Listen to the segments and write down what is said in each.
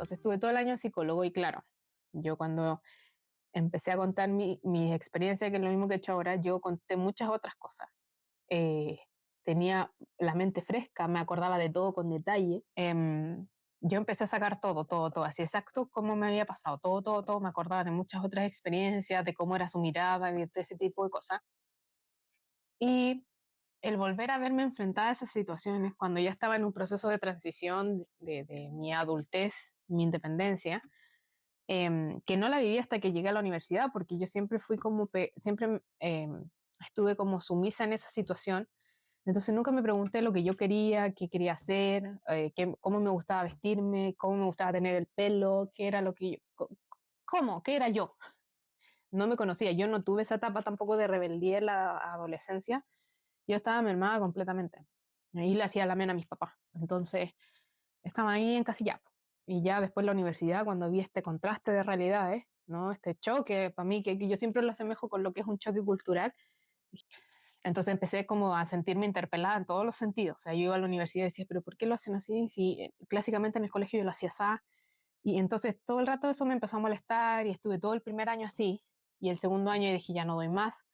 Entonces estuve todo el año en psicólogo y claro, yo cuando empecé a contar mi experiencia, que es lo mismo que he hecho ahora, yo conté muchas otras cosas. Eh, Tenía la mente fresca, me acordaba de todo con detalle. Yo empecé a sacar todo, todo, todo, así exacto como me había pasado, todo, todo, todo. Me acordaba de muchas otras experiencias, de cómo era su mirada, de ese tipo de cosas. Y el volver a verme enfrentada a esas situaciones cuando ya estaba en un proceso de transición de mi adultez, mi independencia, que no la viví hasta que llegué a la universidad, porque yo siempre fui como, siempre estuve como sumisa en esa situación. Entonces nunca me pregunté lo que yo quería, qué quería hacer, cómo me gustaba vestirme, cómo me gustaba tener el pelo, qué era lo que yo, cómo, qué era yo. No me conocía, yo no tuve esa etapa tampoco de rebeldía en la adolescencia. Yo estaba mermada completamente. Y le hacía la mena a mis papás. Entonces estaba ahí encasillado. Y ya después en la universidad, cuando vi este contraste de realidades, ¿no? Este choque, para mí, que yo siempre lo asemejo con lo que es un choque cultural. Entonces empecé como a sentirme interpelada en todos los sentidos. O sea, yo iba a la universidad y decía, pero ¿por qué lo hacen así? Si clásicamente en el colegio yo lo hacía así. Y entonces todo el rato eso me empezó a molestar y estuve todo el primer año así. Y el segundo año dije, ya no doy más.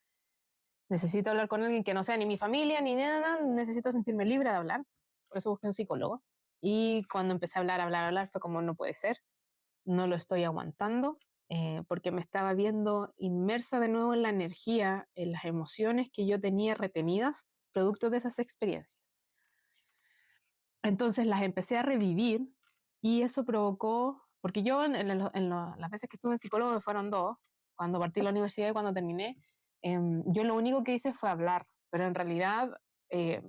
Necesito hablar con alguien que no sea ni mi familia ni nada. Necesito sentirme libre de hablar. Por eso busqué un psicólogo. Y cuando empecé a hablar, hablar, hablar, fue como no puede ser. No lo estoy aguantando. Porque me estaba viendo inmersa de nuevo en la energía, en las emociones que yo tenía retenidas, producto de esas experiencias. Entonces las empecé a revivir y eso provocó, porque yo las veces que estuve en psicólogo, que fueron dos, cuando partí la universidad y cuando terminé, yo lo único que hice fue hablar, pero en realidad eh,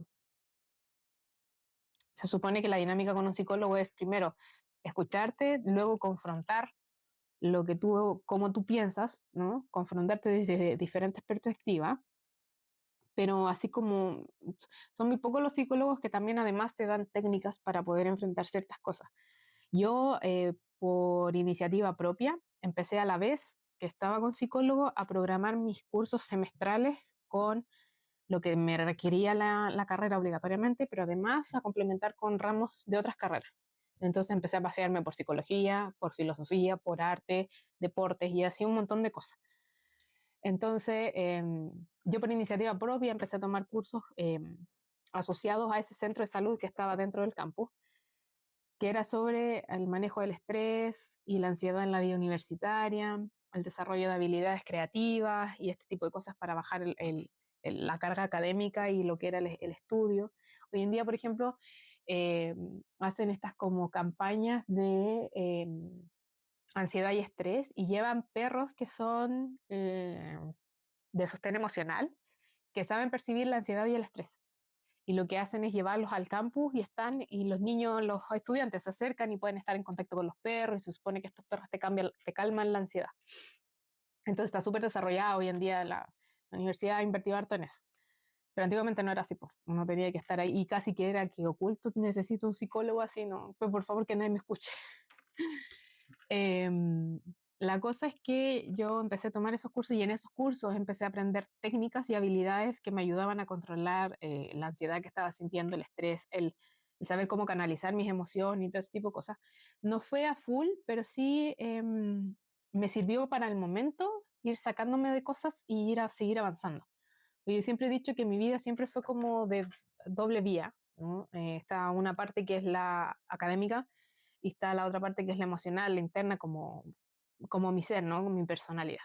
se supone que la dinámica con un psicólogo es primero escucharte, luego confrontar lo que tú, cómo tú piensas, ¿no? Confrontarte desde diferentes perspectivas, pero así como son muy pocos los psicólogos que también además te dan técnicas para poder enfrentar ciertas cosas. Yo, por iniciativa propia, empecé a la vez que estaba con psicólogo a programar mis cursos semestrales con lo que me requería la carrera obligatoriamente, pero además a complementar con ramos de otras carreras. Entonces empecé a pasearme por psicología, por filosofía, por arte, deportes y así un montón de cosas. Entonces, yo por iniciativa propia empecé a tomar cursos asociados a ese centro de salud que estaba dentro del campus, que era sobre el manejo del estrés y la ansiedad en la vida universitaria, el desarrollo de habilidades creativas y este tipo de cosas para bajar la carga académica y lo que era el estudio. Hoy en día, por ejemplo, eh, hacen estas como campañas de ansiedad y estrés y llevan perros que son de sostén emocional, que saben percibir la ansiedad y el estrés. Y lo que hacen es llevarlos al campus y están, y los niños, los estudiantes se acercan y pueden estar en contacto con los perros y se supone que estos perros te calman la ansiedad. Entonces está súper desarrollado hoy en día, la universidad ha invertido harto en eso. Pero antiguamente no era así, pues. Uno tenía que estar ahí y casi que era que oculto, necesito un psicólogo así, no, pues por favor que nadie me escuche. Eh, la cosa es que yo empecé a tomar esos cursos y en esos cursos empecé a aprender técnicas y habilidades que me ayudaban a controlar la ansiedad que estaba sintiendo, el estrés, el saber cómo canalizar mis emociones y todo ese tipo de cosas. No fue a full, pero sí me sirvió para el momento ir sacándome de cosas y ir a seguir avanzando. Yo siempre he dicho que mi vida siempre fue como de doble vía, ¿no? Está una parte que es la académica y está la otra parte que es la emocional, la interna, como mi ser, ¿no? Como mi personalidad.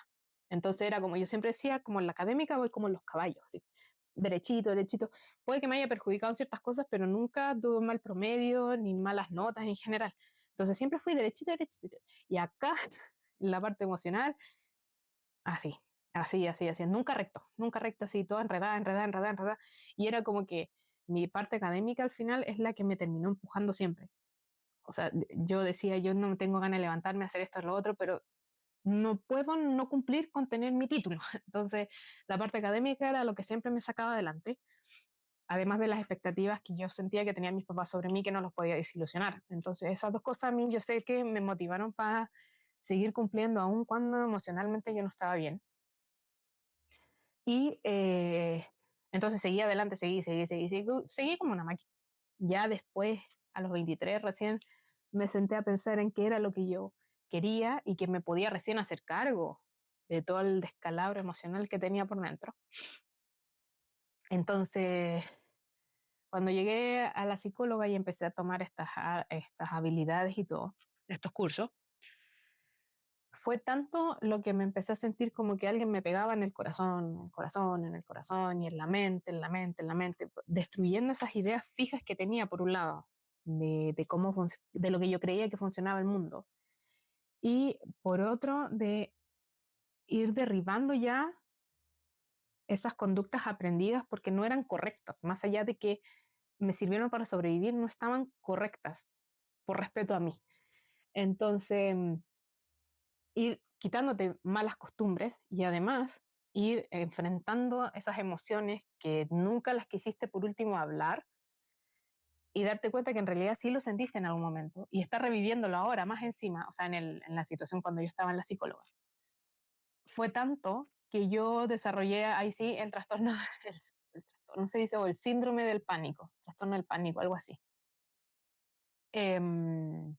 Entonces era como, yo siempre decía, como en la académica voy como en los caballos, así, derechito, derechito. Puede que me haya perjudicado en ciertas cosas, pero nunca tuve mal promedio ni malas notas en general. Entonces siempre fui derechito, derechito. Y acá, en la parte emocional, así, así, así, así, nunca recto, así, toda enredada, enredada, enredada, enredada. Y era como que mi parte académica al final es la que me terminó empujando siempre. O sea, yo decía, yo no tengo ganas de levantarme a hacer esto o lo otro, pero no puedo no cumplir con tener mi título. Entonces, la parte académica era lo que siempre me sacaba adelante, además de las expectativas que yo sentía que tenían mis papás sobre mí que no los podía desilusionar. Entonces, esas dos cosas a mí yo sé que me motivaron para seguir cumpliendo aun cuando emocionalmente yo no estaba bien. Y entonces seguí adelante, seguí como una máquina. Ya después, a los 23 recién, me senté a pensar en qué era lo que yo quería y que me podía recién hacer cargo de todo el descalabro emocional que tenía por dentro. Entonces, cuando llegué a la psicóloga y empecé a tomar estas habilidades y todo, estos cursos, fue tanto lo que me empecé a sentir como que alguien me pegaba en el corazón, en el corazón, en el corazón y en la mente, en la mente, en la mente, destruyendo esas ideas fijas que tenía por un lado de cómo de lo que yo creía que funcionaba el mundo y por otro de ir derribando ya esas conductas aprendidas porque no eran correctas, más allá de que me sirvieron para sobrevivir, no estaban correctas por respeto a mí. Entonces, ir quitándote malas costumbres y además ir enfrentando esas emociones que nunca las quisiste por último hablar y darte cuenta que en realidad sí lo sentiste en algún momento y estar reviviéndolo ahora más encima, o sea, en la situación cuando yo estaba en la psicóloga. Fue tanto que yo desarrollé ahí sí el trastorno, el trastorno se dice, o el síndrome del pánico, trastorno del pánico, algo así. Entonces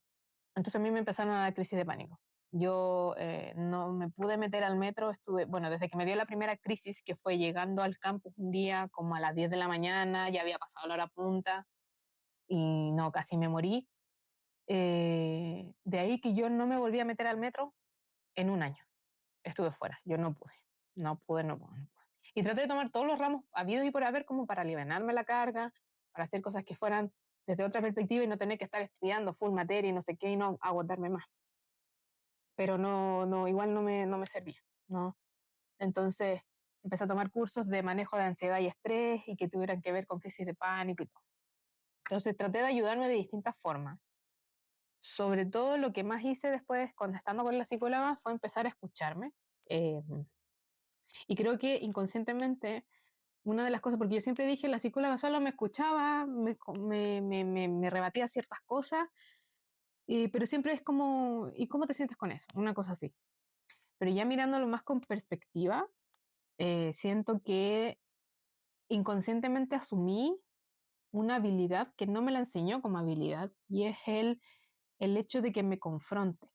a mí me empezaron a dar crisis de pánico. Yo no me pude meter al metro, estuve, bueno, desde que me dio la primera crisis, que fue llegando al campus un día como a las 10 de la mañana, ya había pasado la hora punta y no, casi me morí. De ahí que yo no me volví a meter al metro en un año. Estuve fuera, yo no pude, no pude, no pude, no pude. Y traté de tomar todos los ramos habidos y por haber como para aliviarme la carga, para hacer cosas que fueran desde otra perspectiva y no tener que estar estudiando full materia y no sé qué y no agotarme más. Pero no, no, igual no me servía, ¿no? Entonces empecé a tomar cursos de manejo de ansiedad y estrés y que tuvieran que ver con crisis de pánico y todo. Entonces traté de ayudarme de distintas formas. Sobre todo lo que más hice después, cuando estando con la psicóloga, fue empezar a escucharme. Eh, y creo que inconscientemente, una de las cosas, porque yo siempre dije, la psicóloga solo me escuchaba, me rebatía ciertas cosas, pero siempre es como, ¿y cómo te sientes con eso? Una cosa así. Pero ya mirándolo más con perspectiva, siento que inconscientemente asumí una habilidad que no me la enseñó como habilidad y es el hecho de que me confronte.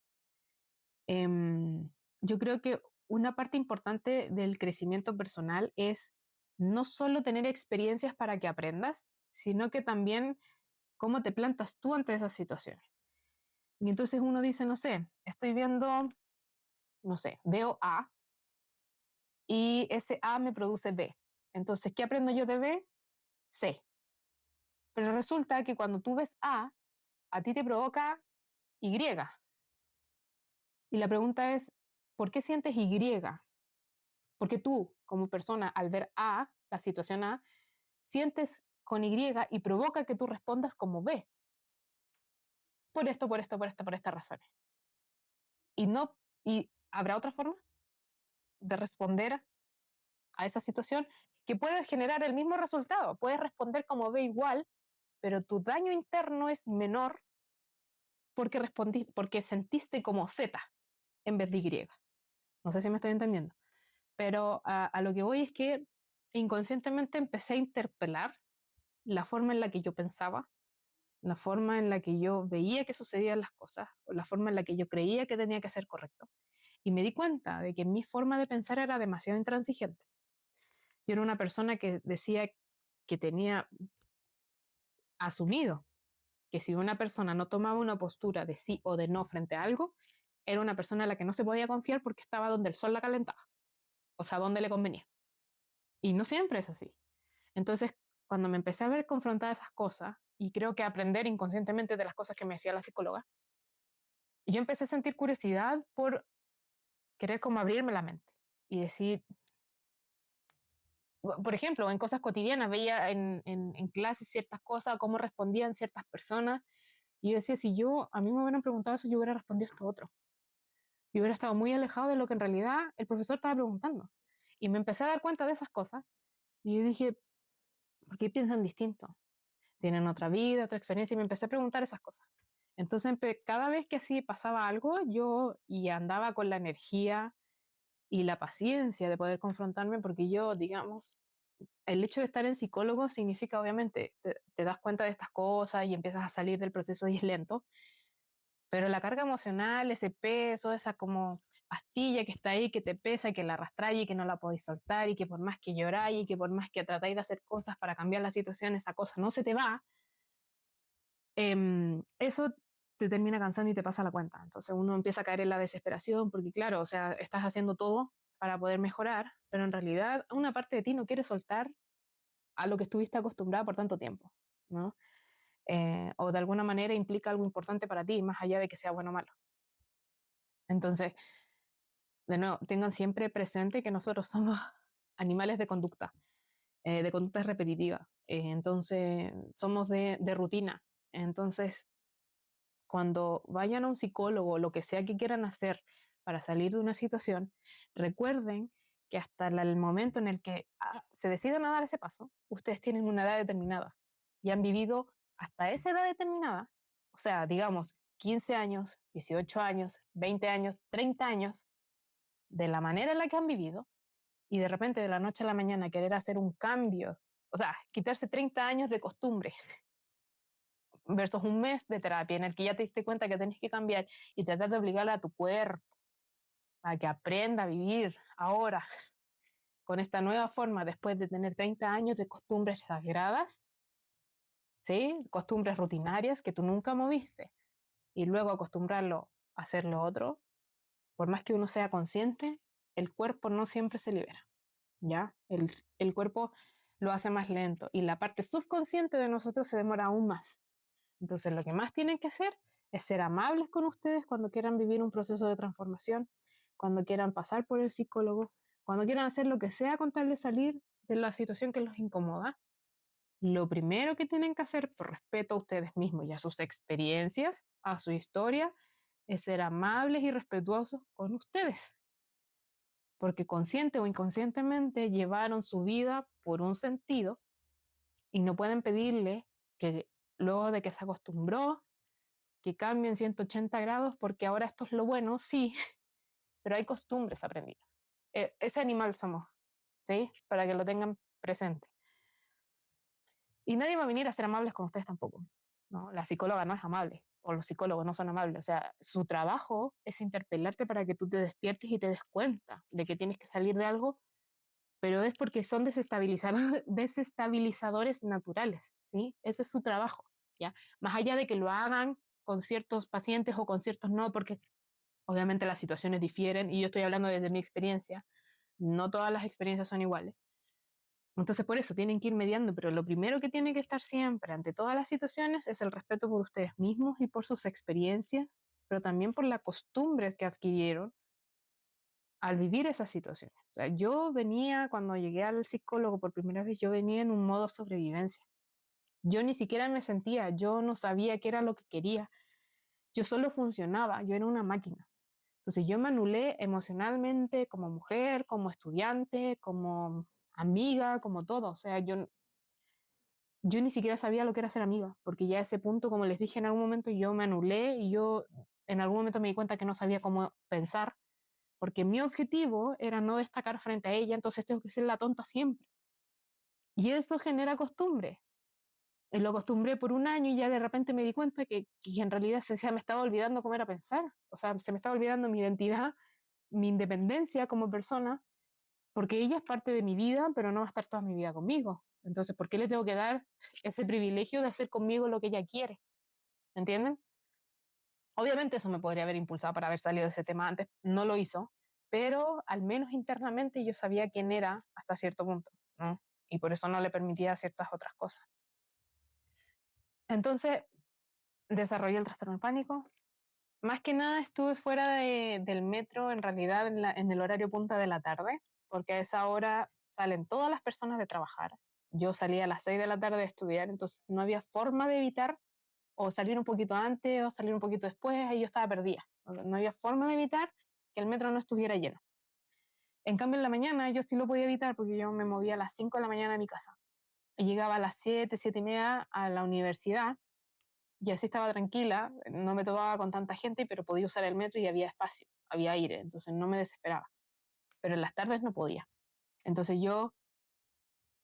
Yo creo que una parte importante del crecimiento personal es no solo tener experiencias para que aprendas, sino que también cómo te plantas tú ante esas situaciones. Y entonces uno dice, no sé, estoy viendo, no sé, veo A y ese A me produce B. Entonces, ¿qué aprendo yo de B? C. Pero resulta que cuando tú ves a ti te provoca Y. Y la pregunta es, ¿por qué sientes Y? Porque tú, como persona, al ver A, la situación A, sientes con Y provoca que tú respondas como B. Por esto, por esto, por esto, por estas razones. Y no, y habrá otra forma de responder a esa situación que puede generar el mismo resultado. Puedes responder como B igual, pero tu daño interno es menor porque porque sentiste como Z en vez de Y. No sé si me estoy entendiendo. Pero a lo que voy es que inconscientemente empecé a interpelar la forma en la que yo pensaba, la forma en la que yo veía que sucedían las cosas, o la forma en la que yo creía que tenía que ser correcto. Y me di cuenta de que mi forma de pensar era demasiado intransigente. Yo era una persona que decía que tenía asumido que si una persona no tomaba una postura de sí o de no frente a algo, era una persona a la que no se podía confiar porque estaba donde el sol la calentaba, o sea, donde le convenía. Y no siempre es así. Entonces, cuando me empecé a ver confrontada a esas cosas, y creo que aprender inconscientemente de las cosas que me decía la psicóloga, yo empecé a sentir curiosidad por querer como abrirme la mente y decir, por ejemplo, en cosas cotidianas, veía en clases ciertas cosas, cómo respondían ciertas personas, y yo decía, si yo, a mí me hubieran preguntado eso, yo hubiera respondido esto otro. Yo hubiera estado muy alejado de lo que en realidad el profesor estaba preguntando. Y me empecé a dar cuenta de esas cosas, y yo dije, ¿por qué piensan distinto? ¿Tienen otra vida, otra experiencia? Y me empecé a preguntar esas cosas. Entonces, cada vez que así pasaba algo, yo y andaba con la energía y la paciencia de poder confrontarme, porque yo, digamos, el hecho de estar en psicólogo significa, obviamente, te das cuenta de estas cosas y empiezas a salir del proceso y es lento, Pero la carga emocional, ese peso, esa como astilla que está ahí, que te pesa, que la arrastráis y que no la podéis soltar y que por más que lloráis y que por más que tratáis de hacer cosas para cambiar la situación, esa cosa no se te va, eso te termina cansando y te pasa la cuenta. Entonces uno empieza a caer en la desesperación porque claro, o sea, estás haciendo todo para poder mejorar, pero en realidad una parte de ti no quiere soltar a lo que estuviste acostumbrada por tanto tiempo, ¿no? O de alguna manera implica algo importante para ti, más allá de que sea bueno o malo. Entonces, de nuevo, tengan siempre presente que nosotros somos animales de conducta repetitiva. Entonces, somos de rutina. Entonces, cuando vayan a un psicólogo, lo que sea que quieran hacer para salir de una situación, recuerden que hasta el momento en el que se decidan a dar ese paso, ustedes tienen una edad determinada y han vivido hasta esa edad determinada, o sea, digamos, 15 años, 18 años, 20 años, 30 años, de la manera en la que han vivido, y de repente de la noche a la mañana querer hacer un cambio, o sea, quitarse 30 años de costumbre versus un mes de terapia en el que ya te diste cuenta que tenés que cambiar y tratar de obligar a tu cuerpo a que aprenda a vivir ahora con esta nueva forma después de tener 30 años de costumbres sagradas, ¿sí? Costumbres rutinarias que tú nunca moviste y luego acostumbrarlo a hacer lo otro, por más que uno sea consciente, el cuerpo no siempre se libera, ¿ya? El cuerpo lo hace más lento y la parte subconsciente de nosotros se demora aún más. Entonces, lo que más tienen que hacer es ser amables con ustedes cuando quieran vivir un proceso de transformación, cuando quieran pasar por el psicólogo, cuando quieran hacer lo que sea con tal de salir de la situación que los incomoda. Lo primero que tienen que hacer, por respeto a ustedes mismos y a sus experiencias, a su historia, es ser amables y respetuosos con ustedes, porque consciente o inconscientemente llevaron su vida por un sentido y no pueden pedirle que luego de que se acostumbró, que cambien 180 grados porque ahora esto es lo bueno, sí, pero hay costumbres aprendidas. Ese animal somos, ¿sí? Para que lo tengan presente. Y nadie va a venir a ser amables con ustedes tampoco, ¿no? La psicóloga no es amable, o los psicólogos no son amables. O sea, su trabajo es interpelarte para que tú te despiertes y te des cuenta de que tienes que salir de algo, pero es porque son desestabilizadores naturales, ¿sí? Ese es su trabajo, ¿ya? Más allá de que lo hagan con ciertos pacientes o con ciertos no, porque obviamente las situaciones difieren y yo estoy hablando desde mi experiencia, no todas las experiencias son iguales. Entonces por eso tienen que ir mediando, pero lo primero que tiene que estar siempre ante todas las situaciones es el respeto por ustedes mismos y por sus experiencias, pero también por la costumbre que adquirieron al vivir esas situaciones. O sea, yo venía, cuando llegué al psicólogo por primera vez, yo venía en un modo sobrevivencia. Yo ni siquiera me sentía, yo no sabía qué era lo que quería, yo solo funcionaba, yo era una máquina. Entonces yo me anulé emocionalmente como mujer, como estudiante, como amiga, como todo. O sea, yo ni siquiera sabía lo que era ser amiga, porque ya a ese punto, como les dije en algún momento, yo me anulé y yo en algún momento me di cuenta que no sabía cómo pensar, porque mi objetivo era no destacar frente a ella, entonces tengo que ser la tonta siempre. Y eso genera costumbre. Y lo acostumbré por un año y ya de repente me di cuenta que en realidad se me estaba olvidando cómo era pensar. O sea, se me estaba olvidando mi identidad, mi independencia como persona, porque ella es parte de mi vida, pero no va a estar toda mi vida conmigo. Entonces, ¿por qué le tengo que dar ese privilegio de hacer conmigo lo que ella quiere? ¿Entienden? Obviamente eso me podría haber impulsado para haber salido de ese tema antes, no lo hizo, pero al menos internamente yo sabía quién era hasta cierto punto, ¿no? Y por eso no le permitía ciertas otras cosas. Entonces, desarrollé el trastorno del pánico. Más que nada estuve fuera del metro en realidad en el horario punta de la tarde, porque a esa hora salen todas las personas de trabajar. Yo salía a las 6 de la tarde de estudiar, entonces no había forma de evitar o salir un poquito antes o salir un poquito después, ahí yo estaba perdida. No había forma de evitar que el metro no estuviera lleno. En cambio, en la mañana yo sí lo podía evitar porque yo me movía a las 5 de la mañana a mi casa. Y llegaba a las 7, 7:30 a la universidad y así estaba tranquila, no me tomaba con tanta gente, pero podía usar el metro y había espacio, había aire, entonces no me desesperaba. Pero en las tardes no podía. Entonces yo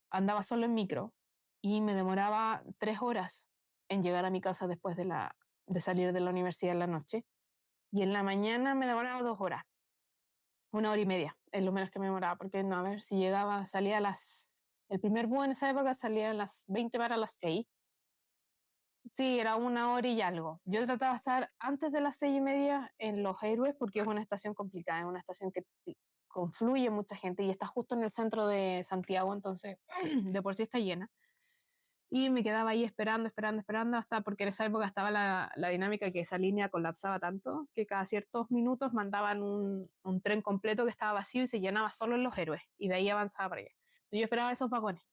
andaba solo en micro y me demoraba 3 horas en llegar a mi casa después de salir de la universidad en la noche. Y en la mañana me demoraba 2 horas, 1 hora y media, es lo menos que me demoraba, porque no, a ver, si llegaba, salía a el primer bus en esa época salía a las 20 para las 6. Sí, era 1 hora y algo. Yo trataba de estar antes de las 6:30 en Los Héroes porque es una estación complicada, es una estación que confluye mucha gente y está justo en el centro de Santiago, entonces de por sí está llena. Y me quedaba ahí esperando, esperando, esperando, hasta porque en esa época estaba la dinámica que esa línea colapsaba tanto que cada ciertos minutos mandaban un tren completo que estaba vacío y se llenaba solo en Los Héroes y de ahí avanzaba para allá. Entonces yo esperaba esos vagones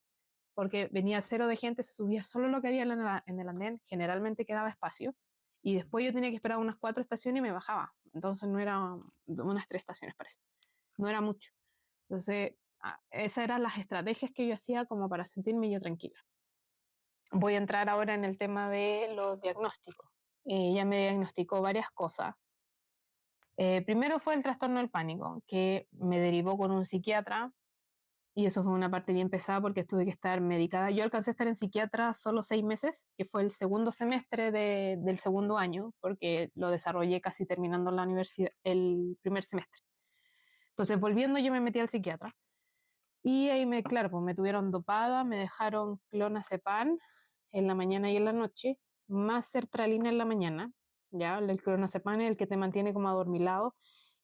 porque venía cero de gente, se subía solo lo que había en el andén, generalmente quedaba espacio, y después yo tenía que esperar unas 4 estaciones y me bajaba, entonces no era, unas 3 estaciones parece, no era mucho. Entonces, esas eran las estrategias que yo hacía como para sentirme yo tranquila. Voy a entrar ahora en el tema de los diagnósticos. Ella me diagnosticó varias cosas. Primero fue el trastorno del pánico, que me derivó con un psiquiatra. Y eso fue una parte bien pesada porque tuve que estar medicada. Yo alcancé a estar en psiquiatra solo 6 meses, que fue el segundo semestre del segundo año, porque lo desarrollé casi terminando la universidad, el primer semestre. Entonces, volviendo, yo me metí al psiquiatra. Y ahí claro, pues me tuvieron dopada, me dejaron clonazepam en la mañana y en la noche, más sertralina en la mañana. Ya, el clonazepam es el que te mantiene como adormilado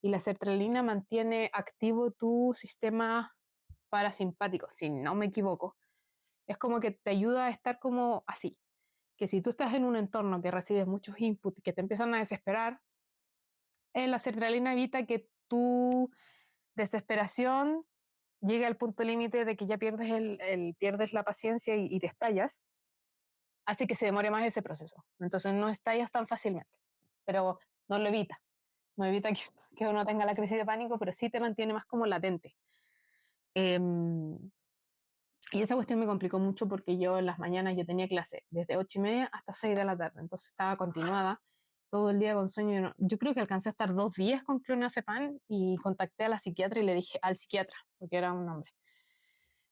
y la sertralina mantiene activo tu sistema parasimpático, si no me equivoco. Es como que te ayuda a estar como así, que si tú estás en un entorno que recibes muchos inputs y que te empiezan a desesperar, la sertralina evita que tu desesperación llegue al punto límite de que ya pierdes la paciencia y te estallas, hace que se demore más ese proceso. Entonces no estallas tan fácilmente, pero no lo evita. No evita que uno tenga la crisis de pánico, pero sí te mantiene más como latente. Eh, Y esa cuestión me complicó mucho porque yo en las mañanas yo tenía clase desde 8:30 hasta 6 de la tarde, entonces estaba continuada todo el día con sueño. Yo creo que alcancé a estar 2 días con clonazepam y contacté a la psiquiatra y le dije, al psiquiatra, porque era un hombre,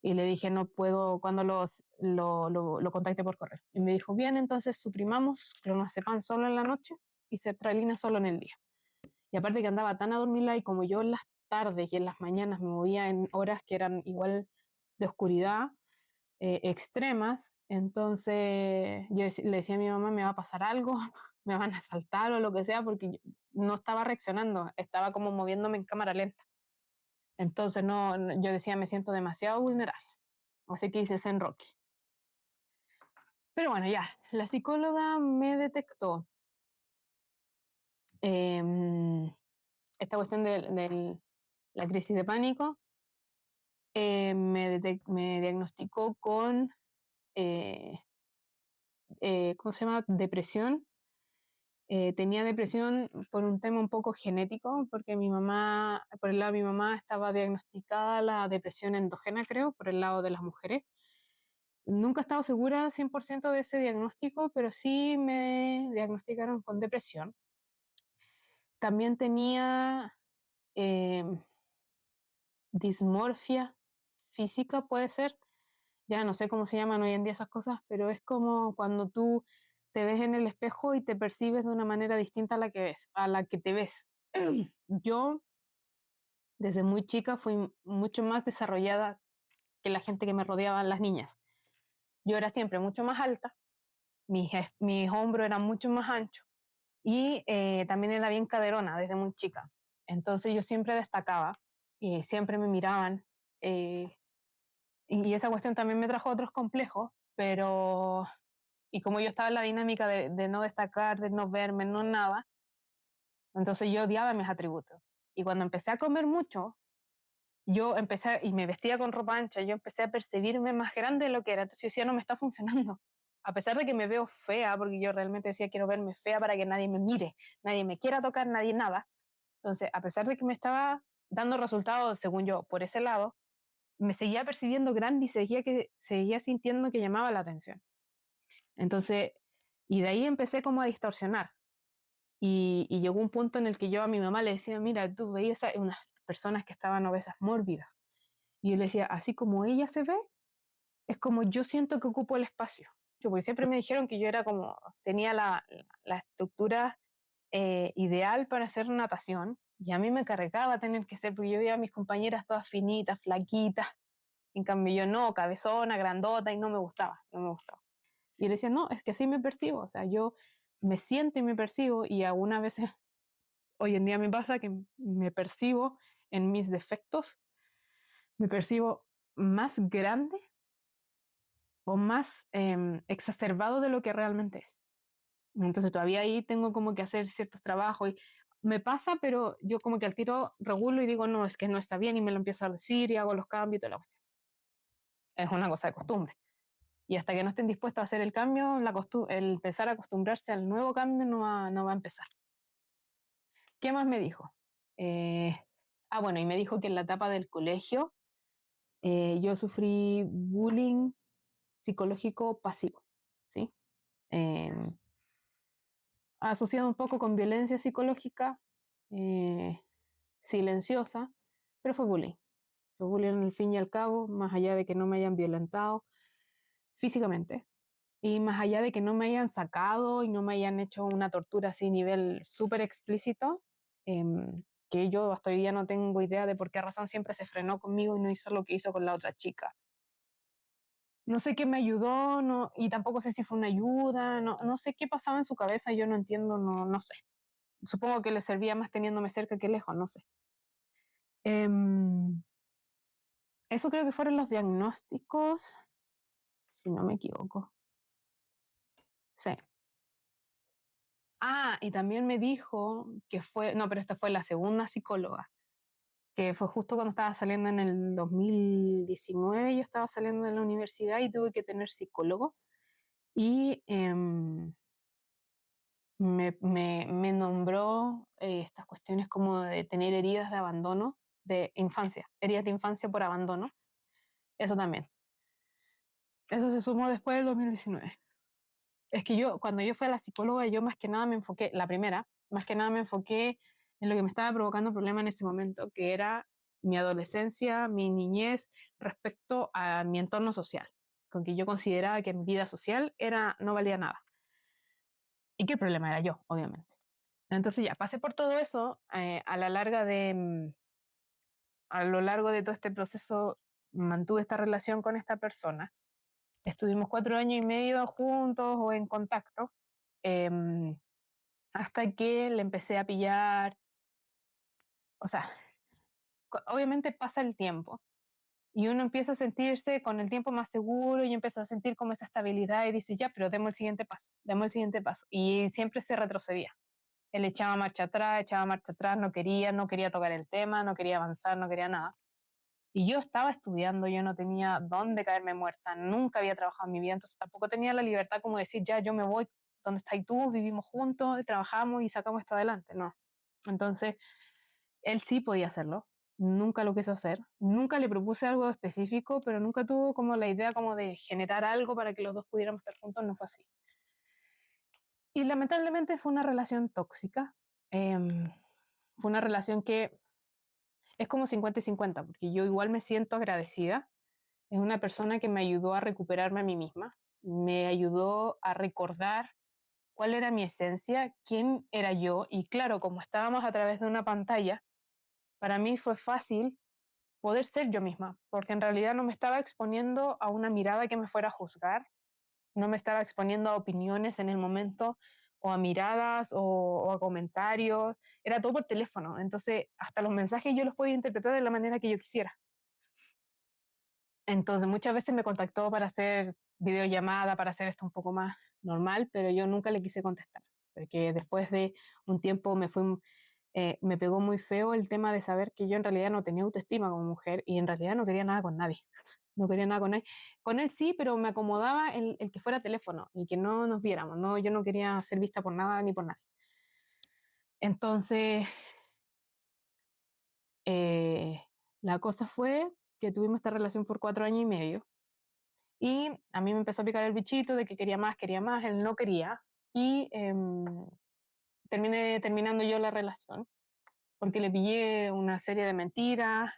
y le dije, no puedo, cuando lo contacté por correo. Y me dijo, bien, entonces suprimamos clonazepam solo en la noche y sertralina solo en el día. Y aparte que andaba tan adormilada y como yo en las tardes y en las mañanas me movía en horas que eran igual de oscuridad, extremas, entonces yo le decía a mi mamá, me va a pasar algo, me van a asaltar o lo que sea, porque yo no estaba reaccionando, estaba como moviéndome en cámara lenta. Entonces yo decía, me siento demasiado vulnerable, así que hice Zen Rocky. Pero bueno, ya, la psicóloga me detectó eh, esta cuestión de la crisis de pánico, me diagnosticó con, eh, ¿cómo se llama?, depresión. Tenía depresión por un tema un poco genético, porque mi mamá, por el lado de mi mamá, estaba diagnosticada la depresión endógena, creo, por el lado de las mujeres. Nunca he estado segura 100% de ese diagnóstico, pero sí me diagnosticaron con depresión. También tenía eh, dismorfia física, puede ser. Ya no sé cómo se llaman hoy en día esas cosas, pero es como cuando tú te ves en el espejo y te percibes de una manera distinta a la que te ves. Yo desde muy chica fui mucho más desarrollada que la gente que me rodeaba, las niñas. Yo era siempre mucho más alta, mis hombros eran mucho más anchos y también era bien caderona desde muy chica. Entonces yo siempre destacaba y siempre me miraban, eh, y esa cuestión también me trajo otros complejos, pero y como yo estaba en la dinámica de no destacar, de no verme, no nada, entonces yo odiaba mis atributos. Y cuando empecé a comer mucho, yo empecé, y me vestía con ropa ancha, yo empecé a percibirme más grande de lo que era. Entonces yo decía, no me está funcionando. A pesar de que me veo fea, porque yo realmente decía, quiero verme fea para que nadie me mire, nadie me quiera tocar, nadie nada. Entonces, a pesar de que me estaba dando resultados, según yo, por ese lado, me seguía percibiendo grande y seguía sintiendo que llamaba la atención. Entonces, y de ahí empecé como a distorsionar. Y llegó un punto en el que yo a mi mamá le decía, mira, tú veías a unas personas que estaban obesas mórbidas. Y yo le decía, así como ella se ve, es como yo siento que ocupo el espacio. porque siempre me dijeron que yo era como, tenía la estructura ideal para hacer natación, y a mí me cargaba tener que ser, porque yo veía a mis compañeras todas finitas, flaquitas, en cambio yo no, cabezona, grandota, y no me gustaba, no me gustaba. Y le decía, no, es que así me percibo, o sea, yo me siento y me percibo, y algunas veces, hoy en día me pasa que me percibo en mis defectos, me percibo más grande o más exacerbado de lo que realmente es. Entonces todavía ahí tengo como que hacer ciertos trabajos y me pasa, pero yo como que al tiro regulo y digo, no, es que no está bien y me lo empiezo a decir y hago los cambios y toda la cuestión. Es una cosa de costumbre. Y hasta que no estén dispuestos a hacer el cambio, el empezar a acostumbrarse al nuevo cambio no va a empezar. ¿Qué más me dijo? Eh, bueno, y me dijo que en la etapa del colegio yo sufrí bullying psicológico pasivo, ¿sí? Eh, Asociado un poco con violencia psicológica eh, silenciosa, pero fue bullying. Fue bullying al fin y al cabo, más allá de que no me hayan violentado físicamente y más allá de que no me hayan sacado y no me hayan hecho una tortura así a nivel súper explícito, que yo hasta hoy día no tengo idea de por qué razón siempre se frenó conmigo y no hizo lo que hizo con la otra chica. No sé qué me ayudó, no, y tampoco sé si fue una ayuda, no sé qué pasaba en su cabeza, yo no entiendo, no sé. Supongo que le servía más teniéndome cerca que lejos, no sé. Em, Eso creo que fueron los diagnósticos, si no me equivoco. Sí. Y también me dijo que fue, no, pero esta fue la segunda psicóloga, que fue justo cuando estaba saliendo en el 2019, yo estaba saliendo de la universidad y tuve que tener psicólogo. Y me nombró estas cuestiones como de tener heridas de abandono de infancia, heridas de infancia por abandono. Eso también. Eso se sumó después del 2019. Es que yo, cuando yo fui a la psicóloga, yo más que nada me enfoqué, la primera, más que nada me enfoqué en lo que me estaba provocando problema en ese momento, que era mi adolescencia, mi niñez respecto a mi entorno social, con que yo consideraba que mi vida social no valía nada. Y que el problema era yo, obviamente. Entonces ya pasé por todo eso, a lo largo de todo este proceso mantuve esta relación con esta persona. Estuvimos 4 años y medio juntos o en contacto, em, hasta que le empecé a pillar, o sea, obviamente pasa el tiempo y uno empieza a sentirse con el tiempo más seguro y empieza a sentir como esa estabilidad y dice, ya, pero demos el siguiente paso, demos el siguiente paso. Y siempre se retrocedía. Él echaba marcha atrás, no quería tocar el tema, no quería avanzar, no quería nada. Y yo estaba estudiando, yo no tenía dónde caerme muerta, nunca había trabajado en mi vida, entonces tampoco tenía la libertad como decir, ya, yo me voy, ¿dónde estás tú? Vivimos juntos, trabajamos y sacamos esto adelante, no. Entonces, él sí podía hacerlo, nunca lo quiso hacer, nunca le propuse algo específico, pero nunca tuvo como la idea como de generar algo para que los dos pudiéramos estar juntos, no fue así. Y lamentablemente fue una relación tóxica, fue una relación que es como 50 y 50, porque yo igual me siento agradecida. Es una persona que me ayudó a recuperarme a mí misma, me ayudó a recordar cuál era mi esencia, quién era yo, y claro, como estábamos a través de una pantalla, para mí fue fácil poder ser yo misma, porque en realidad no me estaba exponiendo a una mirada que me fuera a juzgar, no me estaba exponiendo a opiniones en el momento, o a miradas, o a comentarios, era todo por teléfono, entonces hasta los mensajes yo los podía interpretar de la manera que yo quisiera. Entonces muchas veces me contactó para hacer videollamada, para hacer esto un poco más normal, pero yo nunca le quise contestar, porque después de un tiempo me pegó muy feo el tema de saber que yo en realidad no tenía autoestima como mujer y en realidad no quería nada con nadie. No quería nada con nadie. Con él sí, pero me acomodaba el que fuera teléfono y que no nos viéramos. No, yo no quería ser vista por nada ni por nadie. Entonces, eh, la cosa fue que tuvimos esta relación por 4 años y medio. Y a mí me empezó a picar el bichito de que quería más, él no quería. Y terminé terminando yo la relación porque le pillé una serie de mentiras.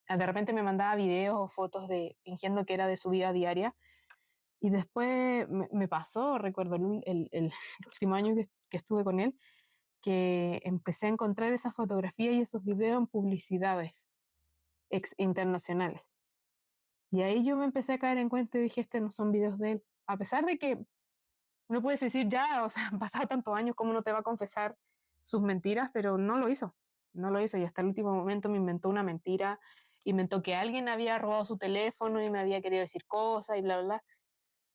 De repente me mandaba videos o fotos fingiendo que era de su vida diaria. Y después me pasó, recuerdo, el último año que estuve con él, que empecé a encontrar esas fotografías y esos videos en publicidades internacionales. Y ahí yo me empecé a caer en cuenta y dije, este no son videos de él. A pesar de que uno puede decir, ya, o sea, han pasado tantos años, ¿cómo no te va a confesar sus mentiras? Pero no lo hizo, no lo hizo. Y hasta el último momento me inventó una mentira, inventó que alguien había robado su teléfono y me había querido decir cosas y bla, bla, bla.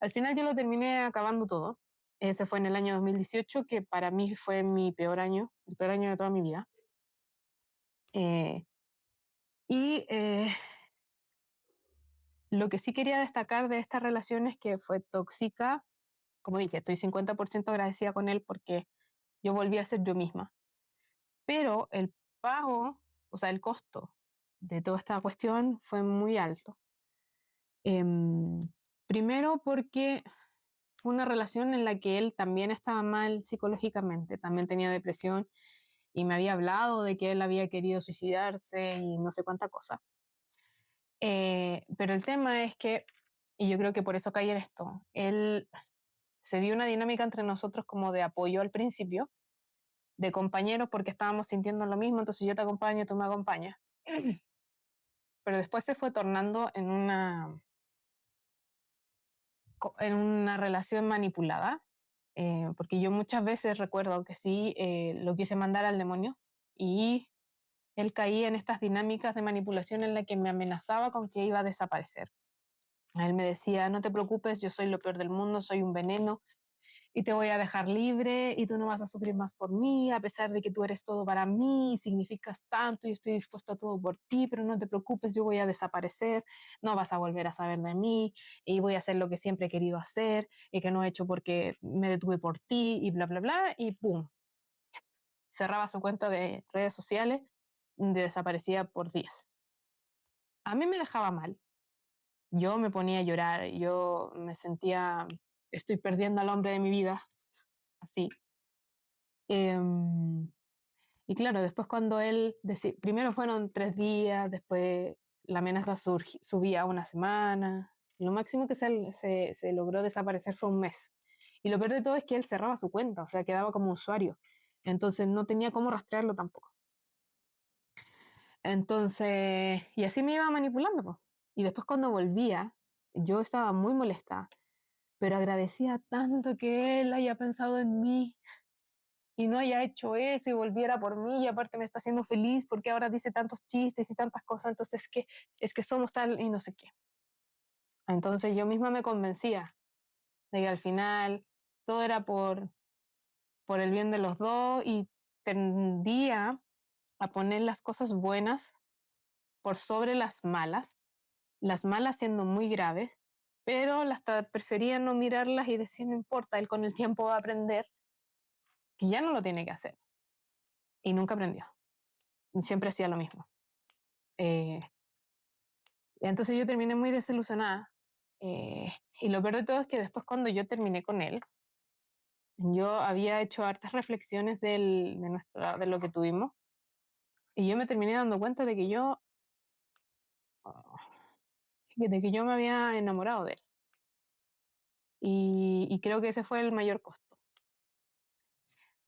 Al final yo lo terminé acabando todo. Ese fue en el año 2018, que para mí fue mi peor año, el peor año de toda mi vida. Eh, y lo que sí quería destacar de esta relación es que fue tóxica. Como dije, estoy 50% agradecida con él porque yo volví a ser yo misma. Pero el pago, o sea, el costo de toda esta cuestión fue muy alto. Em, Primero porque fue una relación en la que él también estaba mal psicológicamente, también tenía depresión y me había hablado de que él había querido suicidarse y no sé cuánta cosa. Pero el tema es que, y yo creo que por eso caí en esto, él se dio una dinámica entre nosotros como de apoyo al principio, de compañeros porque estábamos sintiendo lo mismo, entonces yo te acompaño, tú me acompañas. Pero después se fue tornando en una relación manipulada, porque yo muchas veces recuerdo que sí lo quise mandar al demonio y él caía en estas dinámicas de manipulación en la que me amenazaba con que iba a desaparecer. Él me decía, no te preocupes, yo soy lo peor del mundo, soy un veneno, y te voy a dejar libre y tú no vas a sufrir más por mí, a pesar de que tú eres todo para mí y significas tanto y estoy dispuesta a todo por ti, pero no te preocupes, yo voy a desaparecer, no vas a volver a saber de mí y voy a hacer lo que siempre he querido hacer y que no he hecho porque me detuve por ti y bla, bla, bla, y pum, cerraba su cuenta de redes sociales, desaparecía por días. A mí me dejaba mal, yo me ponía a llorar, yo me sentía, estoy perdiendo al hombre de mi vida, así. Em, y claro, después cuando él, primero fueron 3 días, después la amenaza subía a una semana, lo máximo que se logró desaparecer fue un mes. Y lo peor de todo es que él cerraba su cuenta, o sea, quedaba como usuario. Entonces no tenía cómo rastrearlo tampoco. Entonces, y así me iba manipulando, po. Y después cuando volvía, yo estaba muy molesta, pero agradecía tanto que él haya pensado en mí y no haya hecho eso y volviera por mí y aparte me está haciendo feliz porque ahora dice tantos chistes y tantas cosas, entonces es que somos tal y no sé qué. Entonces yo misma me convencía de que al final todo era por el bien de los dos y tendía a poner las cosas buenas por sobre las malas siendo muy graves, pero prefería no mirarlas y decir no importa, él con el tiempo va a aprender que ya no lo tiene que hacer. Y nunca aprendió. Y siempre hacía lo mismo. Eh, Entonces yo terminé muy desilusionada. Y lo peor de todo es que después cuando yo terminé con él, yo había hecho hartas reflexiones de lo que tuvimos y yo me terminé dando cuenta de que yo me había enamorado de él. Y creo que ese fue el mayor costo.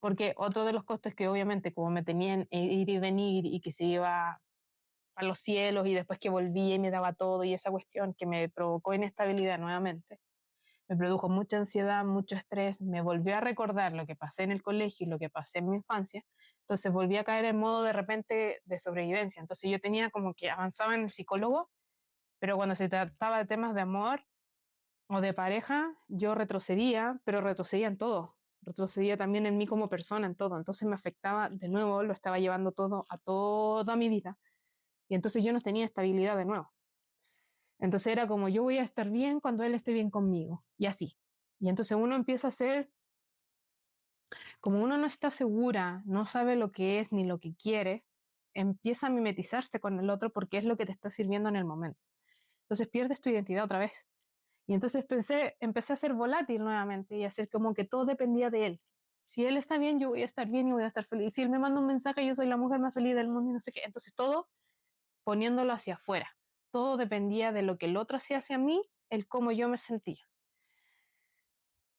Porque otro de los costos es que obviamente como me tenían ir y venir y que se iba a los cielos y después que volvía y me daba todo y esa cuestión que me provocó inestabilidad nuevamente, me produjo mucha ansiedad, mucho estrés, me volvió a recordar lo que pasé en el colegio y lo que pasé en mi infancia, entonces volví a caer en modo de repente de sobrevivencia, entonces yo tenía como que avanzaba en el psicólogo, pero cuando se trataba de temas de amor o de pareja, yo retrocedía, pero retrocedía en todo, retrocedía también en mí como persona, en todo, entonces me afectaba de nuevo, lo estaba llevando todo a toda mi vida, y entonces yo no tenía estabilidad de nuevo. Entonces era como yo voy a estar bien cuando él esté bien conmigo, y así. Y entonces uno empieza a ser, como uno no está segura, no sabe lo que es ni lo que quiere, empieza a mimetizarse con el otro porque es lo que te está sirviendo en el momento. Entonces pierdes tu identidad otra vez. Y entonces empecé a ser volátil nuevamente y a hacer como que todo dependía de él. Si él está bien, yo voy a estar bien y voy a estar feliz. Si él me manda un mensaje, yo soy la mujer más feliz del mundo y no sé qué. Entonces todo poniéndolo hacia afuera. Todo dependía de lo que el otro hacía hacia mí, el cómo yo me sentía.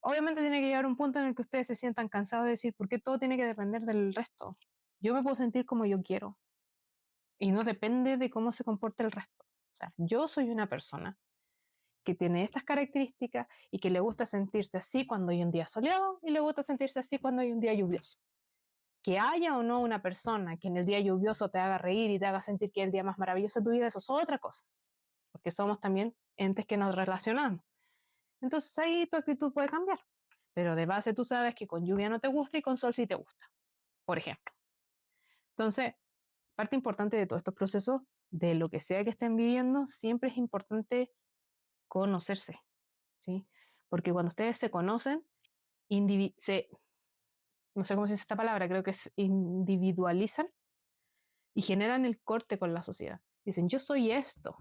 Obviamente tiene que llegar un punto en el que ustedes se sientan cansados de decir, ¿por qué todo tiene que depender del resto? Yo me puedo sentir como yo quiero y no depende de cómo se comporte el resto. O sea, yo soy una persona que tiene estas características y que le gusta sentirse así cuando hay un día soleado y le gusta sentirse así cuando hay un día lluvioso. Que haya o no una persona que en el día lluvioso te haga reír y te haga sentir que es el día más maravilloso de tu vida, eso es otra cosa, porque somos también entes que nos relacionamos. Entonces ahí tu actitud puede cambiar, pero de base tú sabes que con lluvia no te gusta y con sol sí te gusta, por ejemplo. Entonces, parte importante de todos estos procesos, de lo que sea que estén viviendo, siempre es importante conocerse, ¿sí? Porque cuando ustedes se conocen, se, no sé cómo se dice esta palabra, creo que es individualizan y generan el corte con la sociedad. Dicen, yo soy esto,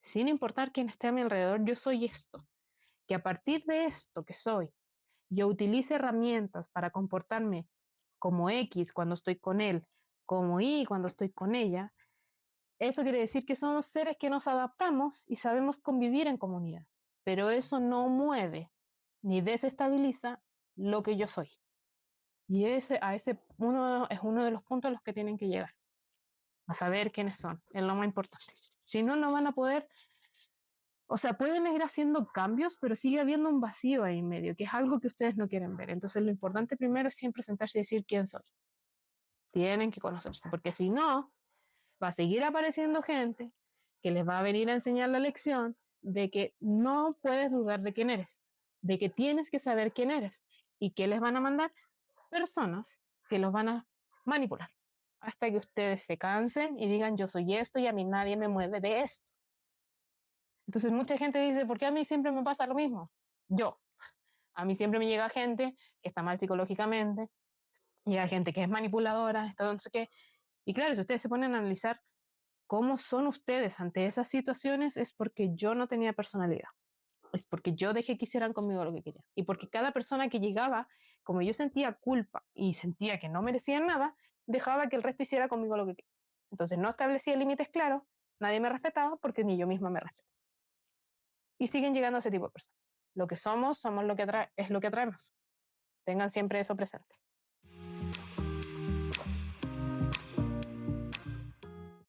sin importar quién esté a mi alrededor, yo soy esto. Que a partir de esto que soy, yo utilice herramientas para comportarme como X cuando estoy con él, como Y cuando estoy con ella, eso quiere decir que somos seres que nos adaptamos y sabemos convivir en comunidad. Pero eso no mueve ni desestabiliza lo que yo soy. Y es uno de los puntos a los que tienen que llegar, a saber quiénes son, es lo más importante. Si no, no van a poder, o sea, pueden ir haciendo cambios, pero sigue habiendo un vacío ahí en medio, que es algo que ustedes no quieren ver. Entonces, lo importante primero es siempre sentarse y decir quién soy. Tienen que conocerse, porque si no, va a seguir apareciendo gente que les va a venir a enseñar la lección de que no puedes dudar de quién eres, de que tienes que saber quién eres y que les van a mandar personas que los van a manipular hasta que ustedes se cansen y digan yo soy esto y a mí nadie me mueve de esto. Entonces mucha gente dice, ¿por qué a mí siempre me pasa lo mismo? A mí siempre me llega gente que está mal psicológicamente, llega gente que es manipuladora, entonces que, y claro, si ustedes se ponen a analizar cómo son ustedes ante esas situaciones, es porque yo no tenía personalidad, es porque yo dejé que hicieran conmigo lo que querían, y porque cada persona que llegaba, como yo sentía culpa y sentía que no merecían nada, dejaba que el resto hiciera conmigo lo que quería. Entonces no establecía límites claros, nadie me respetaba porque ni yo misma me respetaba. Y siguen llegando a ese tipo de personas. Lo que somos, somos lo que es lo que atraemos. Tengan siempre eso presente.